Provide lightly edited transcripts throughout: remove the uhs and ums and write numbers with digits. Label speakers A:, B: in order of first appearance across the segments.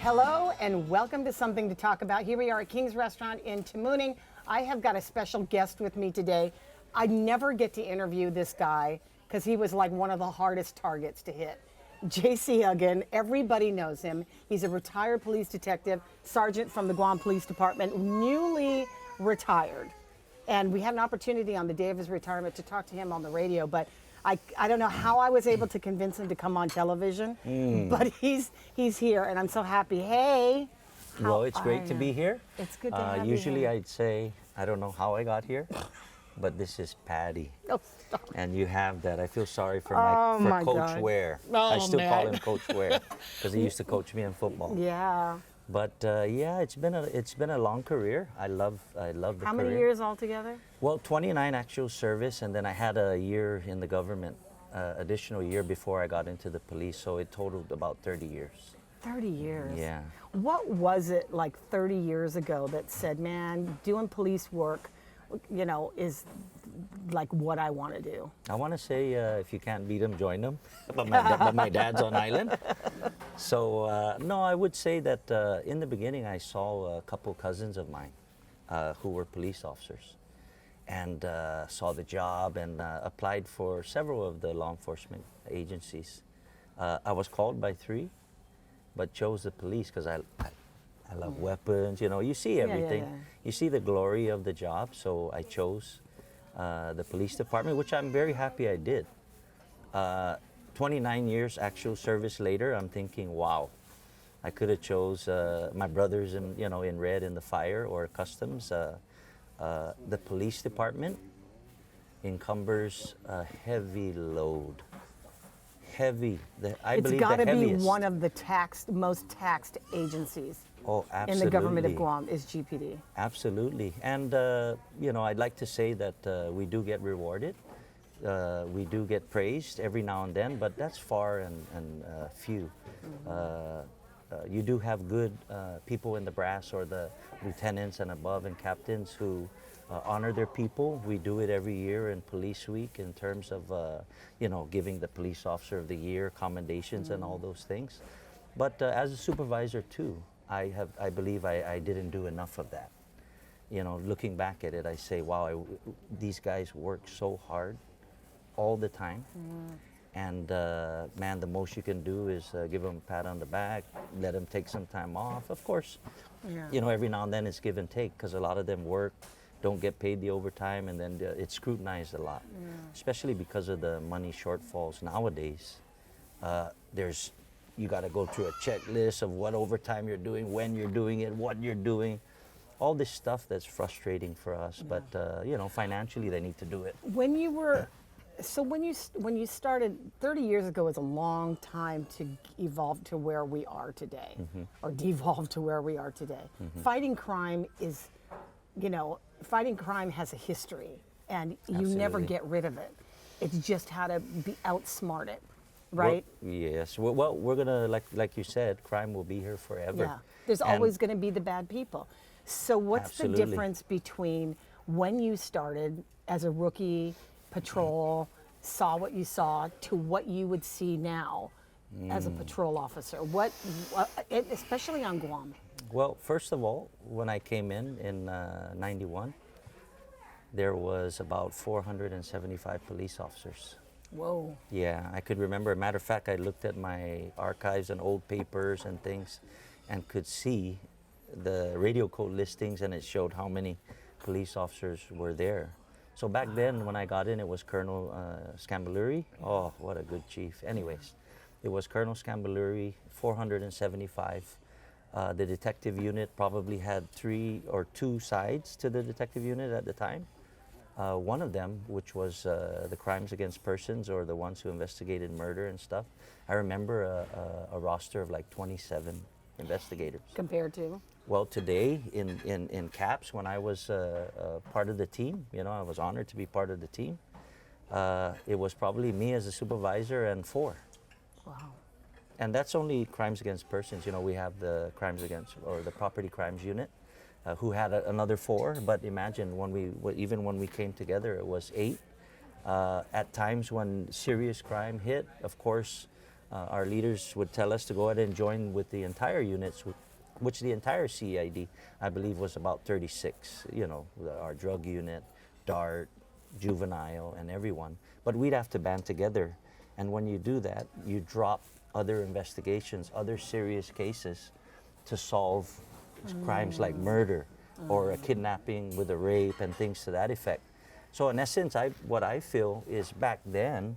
A: Hello and welcome to Something to Talk About. Here we are at King's Restaurant in Tamuning. I have got a special guest with me today. I never get to interview this guy because he was like one of the hardest targets to hit. J.C. Huggan, everybody knows him. He's a retired police detective, sergeant from the Guam Police Department, newly retired. And we had an opportunity on the day of his retirement to talk to him on the radio, but I don't know how I was able to convince him to come on television, but he's here, and I'm so happy. Hey.
B: Well, it's great to be here.
A: It's good to have you
B: Usually
A: here.
B: I'd say, I don't know how I got here, but this is Patti.
A: Oh, stop.
B: And you have that. I feel sorry for
A: my
B: Coach
A: God.
B: Ware.
A: Oh,
B: I still call
A: man.
B: him Coach Ware because he used to coach me in football.
A: Yeah.
B: But yeah, it's been a long career. I love the career.
A: How many years altogether?
B: Well, 29 actual service, and then I had a year in the government, additional year before I got into the police. So it totaled about 30 years.
A: 30 years.
B: Yeah.
A: What was it like 30 years ago that said, man, doing police work, you know, is like what I want to do?
B: I want to say if you can't beat them, join them. But my dad's on island. So no, I would say that in the beginning I saw a couple cousins of mine who were police officers, and saw the job and applied for several of the law enforcement agencies. I was called by 3, but chose the police because I love weapons. You know, you see everything.
A: yeah.
B: You see the glory of the job. So I chose the police department, which I'm very happy I did. 29 years actual service later, I'm thinking, wow, I could have chose my brothers in red in the fire or customs. The police department encumbers a heavy load. Heavy. I believe
A: It's got
B: the
A: to be
B: heaviest.
A: one of the most taxed agencies
B: Oh,
A: in
B: absolutely.
A: the government of Guam is GPD.
B: Absolutely. And, I'd like to say that we do get rewarded. We do get praised every now and then, but that's far and few. You do have good people in the brass or the lieutenants and above and captains who honor their people. We do it every year in Police Week in terms of, giving the Police Officer of the Year commendations and all those things. But as a supervisor too, I believe I didn't do enough of that. You know, looking back at it, I say, wow, these guys work so hard all the time. And man, the most you can do is give them a pat on the back, let them take some time off. Of course,
A: Yeah.
B: every now and then it's give and take because a lot of them work, don't get paid the overtime, and then it's scrutinized a lot, especially because of the money shortfalls nowadays. You got to go through a checklist of what overtime you're doing, when you're doing it, what you're doing, all this stuff that's frustrating for us. But financially they need to do it.
A: When you were, so when you started 30 years ago is a long time to evolve to where we are today, or devolve to where we are today. Fighting crime is, fighting crime has a history, and you never
B: Absolutely.
A: get rid of it. It's just how to outsmart it, right?
B: Well, yes. Well, we're gonna like you said, crime will be here forever.
A: Yeah, there's
B: And-
A: always going to be the bad people. So what's the
B: Absolutely.
A: difference between when you started as a rookie patrol, saw what you saw, to what you would see now as a patrol officer? What especially on Guam?
B: Well, first of all, when I came in 91, there was about 475 police officers.
A: Whoa.
B: Yeah, I could remember. Matter of fact, I looked at my archives and old papers and things and could see the radio code listings, and it showed how many police officers were there. So back then, when I got in, it was Colonel Scambaluri. Oh, what a good chief. Anyways, it was Colonel Scambaluri, 475. The detective unit probably had 3 or 2 sides to the detective unit at the time. One of them, which was the crimes against persons, or the ones who investigated murder and stuff. I remember a roster of like 27 investigators.
A: Compared to?
B: Well, today in CAPS, when I was part of the team, I was honored to be part of the team. It was probably me as a supervisor and 4.
A: Wow.
B: And that's only crimes against persons. We have the crimes against, or the property crimes unit, who had another 4. But imagine even when we came together, it was 8. At times when serious crime hit, of course, our leaders would tell us to go ahead and join with the entire units, which the entire CID, I believe, was about 36. You know, our drug unit, DART, juvenile, and everyone. But we'd have to band together. And when you do that, you drop other investigations, other serious cases to solve crimes like murder or a kidnapping with a rape and things to that effect. So in essence, what I feel is back then,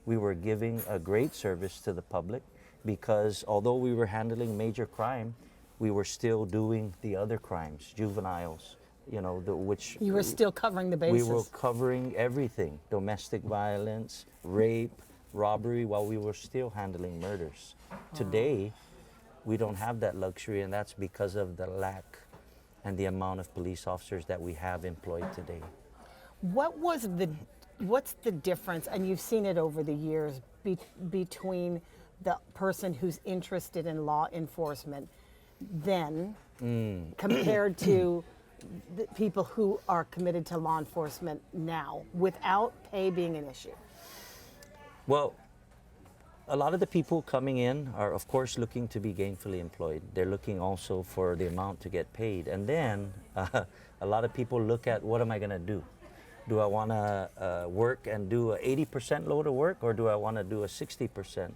B: we were giving a great service to the public because although we were handling major crime, we were still doing the other crimes, juveniles, you know, which...
A: You were still covering the bases.
B: We were covering everything, domestic violence, rape, robbery, while we were still handling murders. Today, we don't have that luxury, and that's because of the lack and the amount of police officers that we have employed today.
A: What's the difference, and you've seen it over the years, between the person who's interested in law enforcement then compared to the people who are committed to law enforcement now, without pay being an issue?
B: Well, a lot of the people coming in are, of course, looking to be gainfully employed. They're looking also for the amount to get paid. And then a lot of people look at, what am I going to do? Do I want to work and do a 80% load of work, or do I want to do a 60%?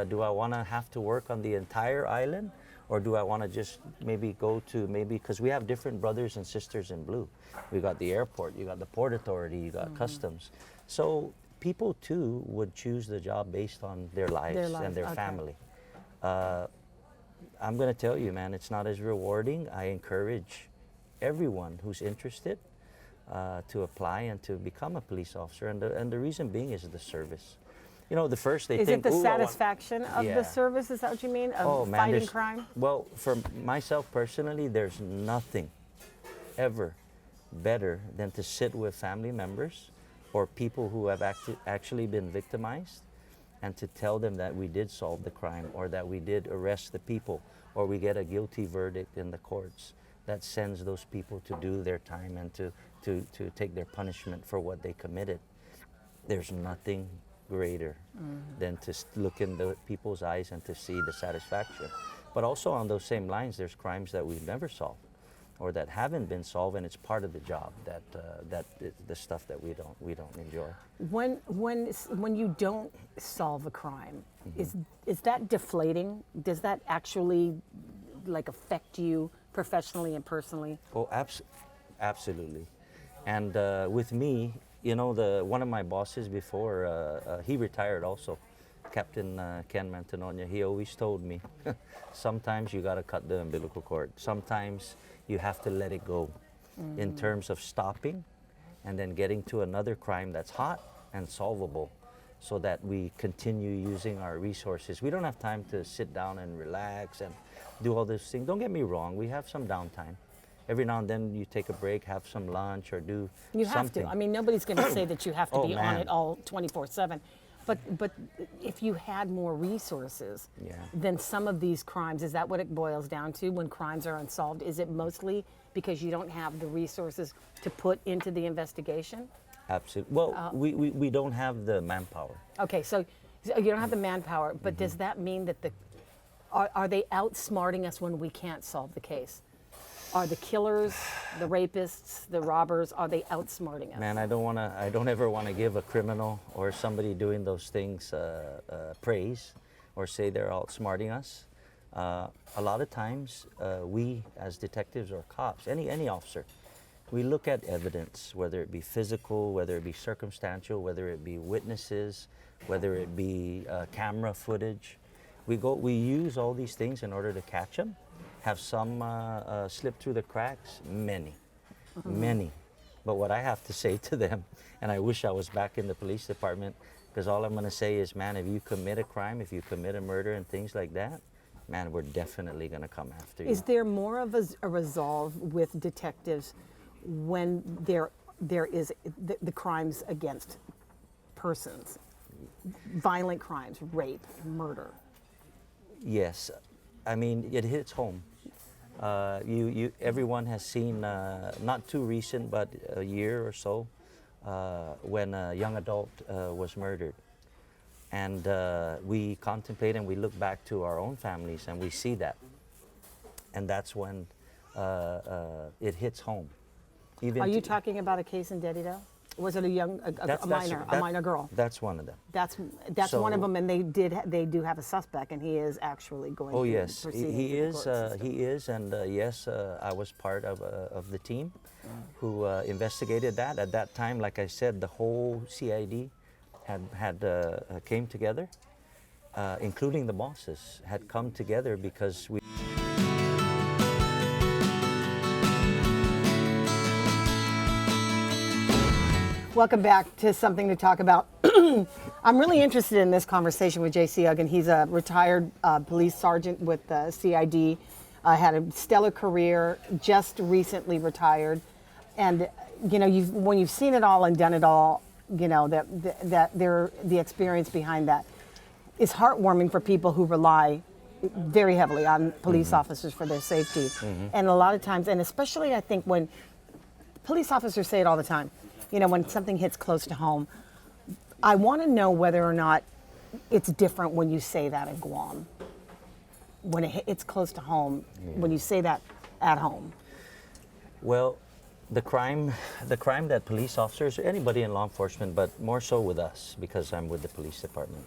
B: Do I want to have to work on the entire island, or do I want to just maybe go to because we have different brothers and sisters in blue. We got the airport, you got the Port Authority, you got customs. So people too would choose the job based on their lives and their family. I'm going to tell you, man, it's not as rewarding. I encourage everyone who's interested to apply and to become a police officer. And the reason being is the service. You know, the first they
A: is
B: think...
A: Is it the satisfaction of the service, is that what you mean, of fighting crime?
B: Well, for myself personally, there's nothing ever better than to sit with family members or people who have actually been victimized and to tell them that we did solve the crime, or that we did arrest the people, or we get a guilty verdict in the courts. That sends those people to do their time and to take their punishment for what they committed. There's nothing greater than to look in the people's eyes and to see the satisfaction. But also on those same lines, there's crimes that we've never solved or that haven't been solved, and it's part of the job, that the stuff that we don't enjoy.
A: When you don't solve a crime, is that deflating? Does that actually affect you professionally and personally?
B: Oh, absolutely. And with me, you know, one of my bosses before, he retired also, Captain Ken Mantononia. He always told me, sometimes you got to cut the umbilical cord. Sometimes you have to let it go in terms of stopping and then getting to another crime that's hot and solvable, so that we continue using our resources. We don't have time to sit down and relax and do all these things. Don't get me wrong, we have some downtime. Every now and then you take a break, have some lunch, or do something.
A: You have to. I mean, nobody's going to say that you have to be on it all 24/7. But if you had more resources, then some of these crimes, is that what it boils down to when crimes are unsolved? Is it mostly because you don't have the resources to put into the investigation?
B: Absolutely. Well, we don't have the manpower.
A: Okay, so you don't have the manpower, but does that mean that are they outsmarting us when we can't solve the case? Are the killers, the rapists, the robbers, are they outsmarting us?
B: Man, I don't ever want to give a criminal or somebody doing those things praise or say they're outsmarting us. A lot of times, we as detectives or cops, any officer, we look at evidence, whether it be physical, whether it be circumstantial, whether it be witnesses, whether it be camera footage. We use all these things in order to catch them. Have some slip through the cracks? Many. But what I have to say to them, and I wish I was back in the police department, because all I'm going to say is, man, if you commit a crime, if you commit a murder and things like that, man, we're definitely going to come after you.
A: Is there more of a resolve with detectives when there is the crimes against persons, violent crimes, rape, murder?
B: Yes. I mean, it hits home. Everyone has seen, not too recent, but a year or so, when a young adult was murdered. And we contemplate and we look back to our own families and we see that. And that's when it hits home. Even
A: Are you talking about a case in Dedido? Was it a minor girl?
B: That's one of them.
A: That's one of them, and they do have a suspect, and he is actually going.
B: Oh
A: through
B: yes,
A: proceedings
B: he
A: in the
B: is.
A: court system.
B: He is, and yes, I was part of the team who investigated that. At that time, like I said, the whole CID had came together, including the bosses, had come together because we.
A: Welcome back to Something to Talk About. I'm really interested in this conversation with J.C. Uggan. He's a retired police sergeant with the CID, had a stellar career, just recently retired. And, you know, when you've seen it all and done it all, you know, the experience behind that is heartwarming for people who rely very heavily on police officers for their safety. And a lot of times, and especially I think when police officers say it all the time, you know, when something hits close to home, I want to know whether or not it's different when you say that in Guam. When it's close to home, when you say that at home.
B: Well, the crime that police officers or anybody in law enforcement, but more so with us because I'm with the police department,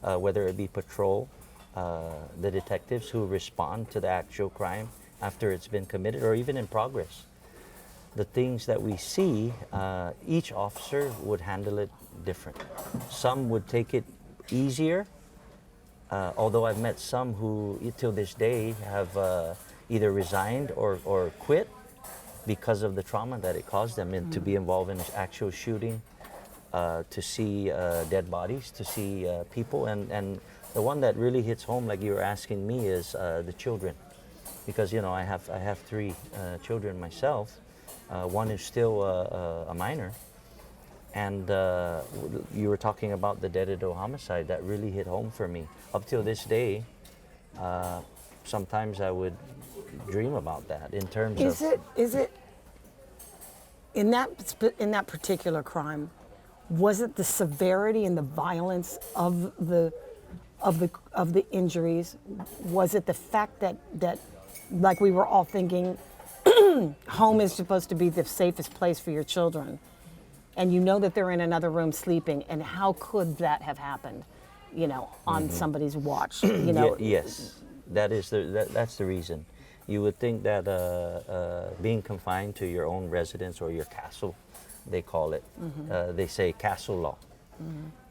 B: whether it be patrol, the detectives who respond to the actual crime after it's been committed or even in progress. The things that we see, each officer would handle it different. Some would take it easier, although I've met some who, till this day, have either resigned or quit because of the trauma that it caused them, and to be involved in actual shooting, to see dead bodies, to see people, and the one that really hits home, like you were asking me, is the children, because you know I have 3 children myself. One is still a minor, and you were talking about the Dedido homicide. That really hit home for me. Up till this day, sometimes I would dream about that in terms of.
A: Is it in that particular crime? Was it the severity and the violence of the injuries? Was it the fact that like we were all thinking, home is supposed to be the safest place for your children, and you know that they're in another room sleeping, and how could that have happened, you know, on somebody's watch, you know?
B: Yes, that's the reason. You would think that being confined to your own residence or your castle, they call it, they say castle law.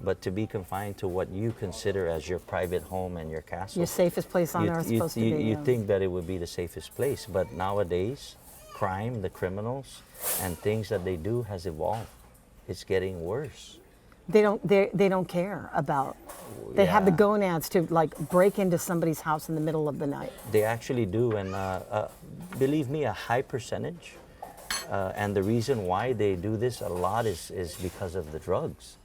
B: But to be confined to what you consider as your private home and your castle,
A: your safest place on earth is supposed to be.
B: You think that it would be the safest place, but nowadays, crime, the criminals, and things that they do has evolved. It's getting worse.
A: They don't care about. They have the gonads to like break into somebody's house in the middle of the night.
B: They actually do, and believe me, a high percentage. And the reason why they do this a lot is because of the drugs.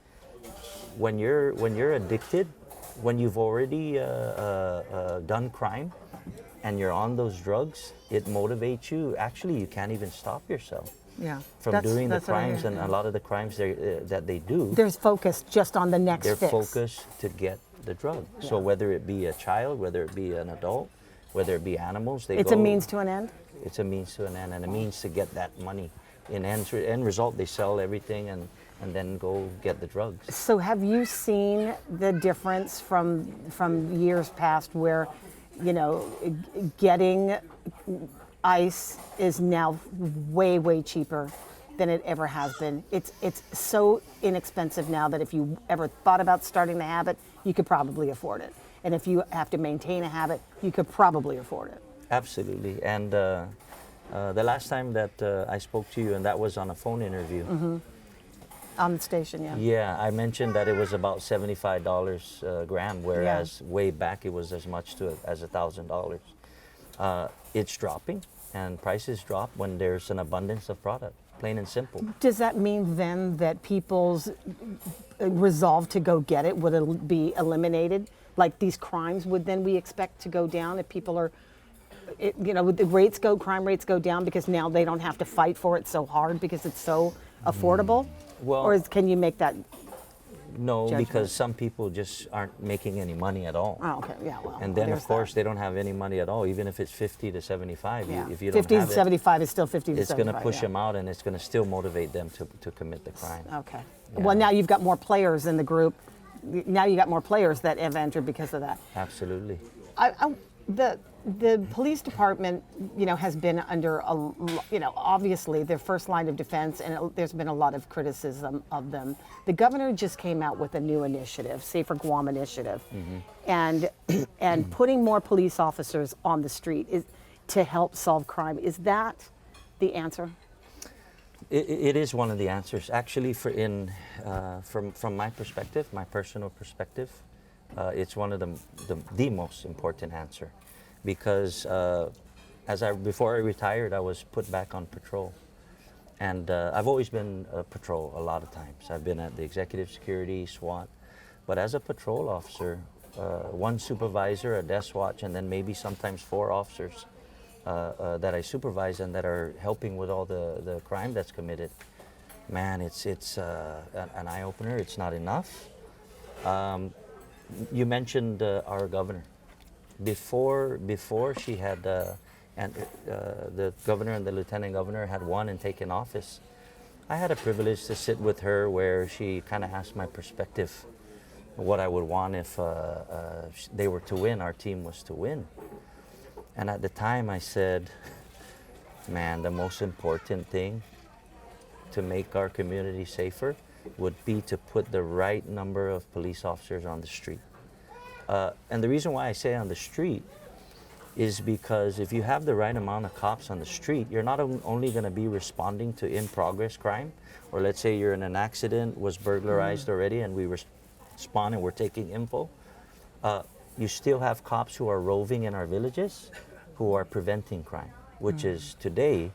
B: When you're addicted, when you've already done crime, and you're on those drugs, it motivates you. Actually, you can't even stop yourself.
A: Yeah.
B: From doing the crimes, and a lot of the crimes that they do.
A: There's focus just on the next fix.
B: They're focused to get the drug. Yeah. So whether it be a child, whether it be an adult, whether it be animals,
A: it's a means to an end?
B: It's a means to an end, and a means to get that money. In end result, they sell everything and then go get the drugs.
A: So have you seen the difference from years past where, you know, getting ice is now way, way cheaper than it ever has been? It's so inexpensive now that if you ever thought about starting the habit, you could probably afford it. And if you have to maintain a habit, you could probably afford it.
B: Absolutely. And the last time that I spoke to you, and that was on a phone interview.
A: On the station, yeah.
B: Yeah, I mentioned that it was about $75 a gram, whereas way back it was as much as $1,000. It's dropping, and prices drop when there's an abundance of product, plain and simple.
A: Does that mean then that people's resolve to go get it would be eliminated? Like these crimes would then we expect to go down if people are, you know, the crime rates go down because now they don't have to fight for it so hard because it's so affordable?
B: Well,
A: or can you make that?
B: No,
A: judgment?
B: because some people just aren't making any money at all.
A: Oh, okay. Yeah, well.
B: And then,
A: there's
B: of course,
A: that.
B: they don't have any money at all, even if it's 50 to 75.
A: Yeah.
B: If you don't
A: 50 to
B: have it,
A: 75 is still 50 to
B: it's
A: 75.
B: going to push
A: yeah.
B: them out, and it's going to still motivate them to commit the crime.
A: Okay.
B: Yeah.
A: Well, now you've got more players in the group. Now you got more players that have entered because of that.
B: Absolutely.
A: The police department, has been under obviously their first line of defense, and there's been a lot of criticism of them. The governor just came out with a new initiative, Safer Guam initiative, and putting more police officers on the street to help solve crime. Is that the answer?
B: It is one of the answers. Actually, from my perspective, my personal perspective, it's one of the most important answer, because before I retired, I was put back on patrol, and I've always been a patrol a lot of times. I've been at the executive security, SWAT, but as a patrol officer, one supervisor, a desk watch, and then maybe sometimes 4 officers that I supervise and that are helping with all the crime that's committed. Man, it's an eye-opener. It's not enough. You mentioned our governor. Before she had, the governor and the lieutenant governor had won and taken office, I had a privilege to sit with her where she kind of asked my perspective, what I would want if they were to win, our team was to win. And at the time I said, man, the most important thing to make our community safer would be to put the right number of police officers on the street. And the reason why I say on the street is because if you have the right amount of cops on the street, you're not only going to be responding to in-progress crime, or let's say you're in an accident, was burglarized already, and we respond and we're taking info. You still have cops who are roving in our villages who are preventing crime, which is today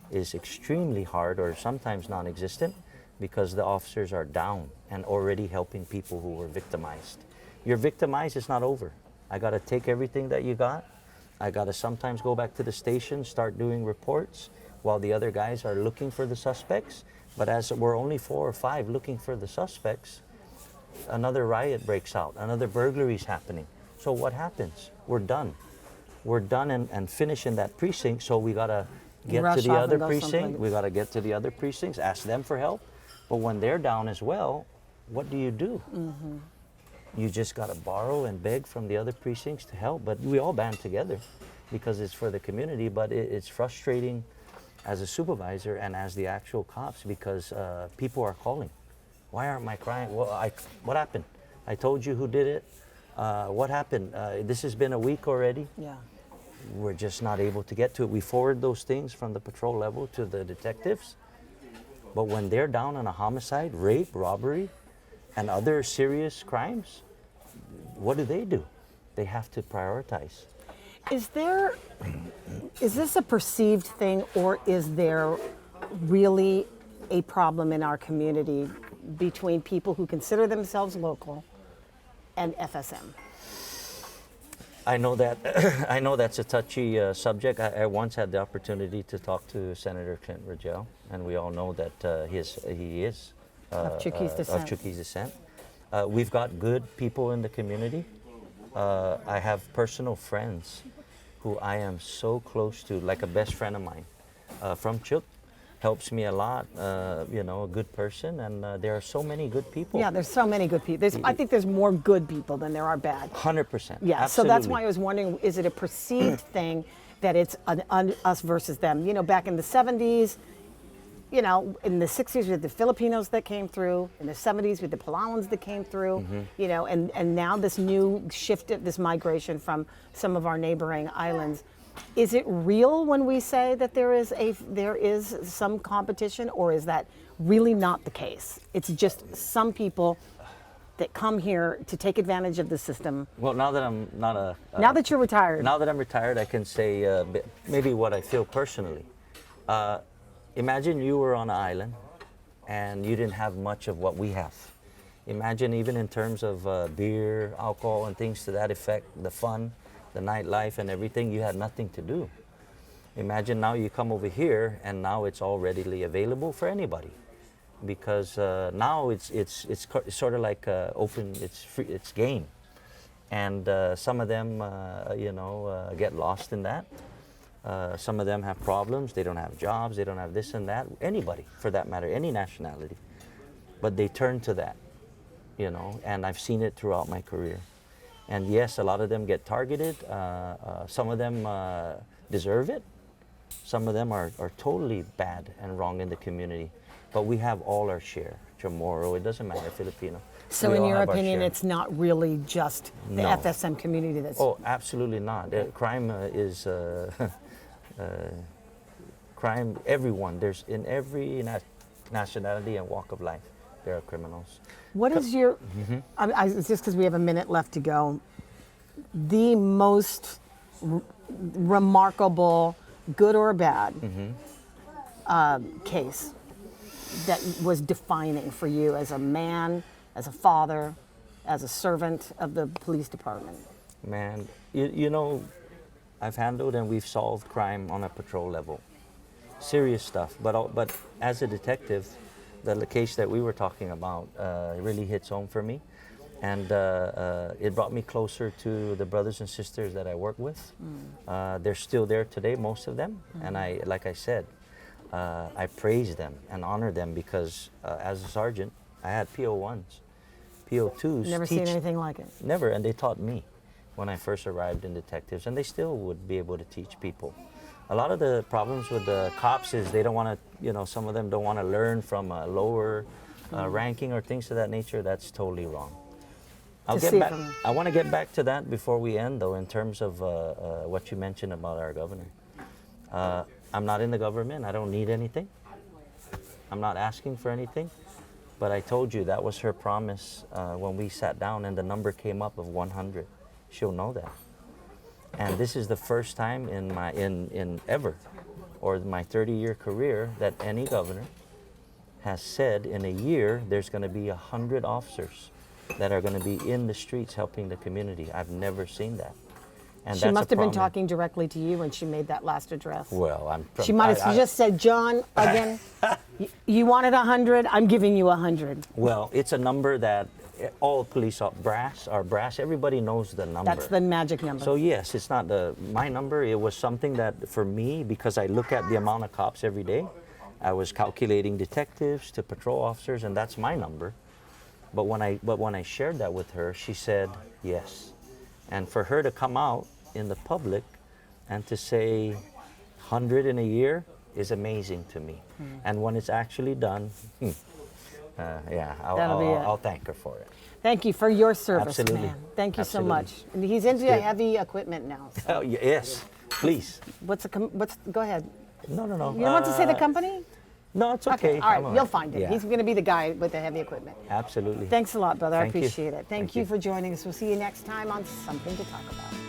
B: is extremely hard or sometimes non-existent because the officers are down and already helping people who were victimized. You're victimized, it's not over. I got to take everything that you got. I got to sometimes go back to the station, start doing reports while the other guys are looking for the suspects. But as we're only 4 or 5 looking for the suspects, another riot breaks out, another burglary is happening. So what happens? We're done. We're done and finish in that precinct, so we got to get to the other precinct. We got to get to the other precincts, ask them for help. But when they're down as well, what do? You just got to borrow and beg from the other precincts to help. But we all band together because it's for the community. But it's frustrating as a supervisor and as the actual cops because people are calling. Why aren't my crime? Well, what happened? I told you who did it. What happened? This has been a week already.
A: Yeah.
B: We're just not able to get to it. We forward those things from the patrol level to the detectives. But when they're down on a homicide, rape, robbery, and other serious crimes, what do? They have to prioritize.
A: Is this a perceived thing, or is there really a problem in our community between people who consider themselves local and FSM?
B: I know that I know that's a touchy subject. I once had the opportunity to talk to Senator Clint Rogel, and we all know that he is
A: Of Chuukese descent.
B: We've got good people in the community. I have personal friends who I am so close to, like a best friend of mine from Chuuk. Helps me a lot, a good person, and there are so many good people.
A: Yeah, there's so many good people. I think there's more good people than there are bad.
B: 100%.
A: Yeah,
B: absolutely.
A: so that's why I was wondering, is it a perceived thing that it's us versus them? Back in the 70s, in the 60s we had the Filipinos that came through, in the 70s we had the Palauans that came through, and now this new shift, this migration from some of our neighboring islands. Is it real when we say that there is some competition, or is that really not the case? It's just some people that come here to take advantage of the system.
B: Well, now that I'm not a...
A: now that you're retired.
B: Now that I'm retired, I can say maybe what I feel personally. Imagine you were on an island and you didn't have much of what we have. Imagine even in terms of beer, alcohol, and things to that effect, the fun, the nightlife and everything, you had nothing to do. Imagine now you come over here and now it's all readily available for anybody. because now it's sort of like open. It's free. It's game, and some of them get lost in that. Some of them have problems. They don't have jobs. They don't have this and that. Anybody, for that matter, any nationality, but they turn to that, And I've seen it throughout my career. And yes, a lot of them get targeted. Some of them deserve it. Some of them are totally bad and wrong in the community. But we have all our share. Chamorro, it doesn't matter, Filipino.
A: So
B: We
A: in
B: all
A: your
B: have our
A: opinion,
B: share.
A: it's not really just the
B: No.
A: FSM community that's...
B: Oh, absolutely not. Crime is crime. Everyone. There's in every nationality and walk of life, there are criminals.
A: What is your, it's just because we have a minute left to go, the most remarkable, good or bad, case that was defining for you as a man, as a father, as a servant of the police department?
B: Man, I've handled and we've solved crime on a patrol level. Serious stuff. But as a detective, the case that we were talking about really hits home for me. And it brought me closer to the brothers and sisters that I work with. They're still there today, most of them. And like I said, I praise them and honor them because as a sergeant, I had PO1s, PO2s.
A: Never seen anything like it.
B: Never, and they taught me when I first arrived in detectives, and they still would be able to teach people. A lot of the problems with the cops is they don't want to, some of them don't want to learn from a lower ranking or things of that nature. That's totally wrong. I want to get back to that before we end, though, in terms of what you mentioned about our governor. I'm not in the government. I don't need anything. I'm not asking for anything. But I told you that was her promise when we sat down and the number came up of 100. She'll know that. And this is the first time in my ever, or my 30-year career, that any governor has said in a year there's going to be 100 officers that are going to be in the streets helping the community. I've never seen that. And
A: She must have been talking directly to you when she made that last address.
B: Well,
A: She might have just said, John, again, you wanted 100, I'm giving you 100.
B: Well, it's a number that all police brass, everybody knows the number.
A: That's the magic number.
B: So yes, it's not my number. It was something that for me, because I look at the amount of cops every day, I was calculating detectives to patrol officers, and that's my number. But when I shared that with her, she said yes. And for her to come out in the public and to say 100 in a year is amazing to me. And when it's actually done, I'll thank her for it.
A: Thank you for your service,
B: Absolutely.
A: man. Thank you
B: Absolutely.
A: so much. And he's into heavy equipment now. So.
B: Oh, yes, please.
A: Go ahead.
B: No.
A: You don't want to say the company?
B: No, it's okay.
A: All right, you'll find it.
B: Yeah.
A: He's going to be the guy with the heavy equipment.
B: Absolutely.
A: Thanks a lot, brother. I
B: Thank you.
A: appreciate it. Thank
B: Thank
A: you
B: you.
A: for joining us. We'll see you next time on Something to Talk About.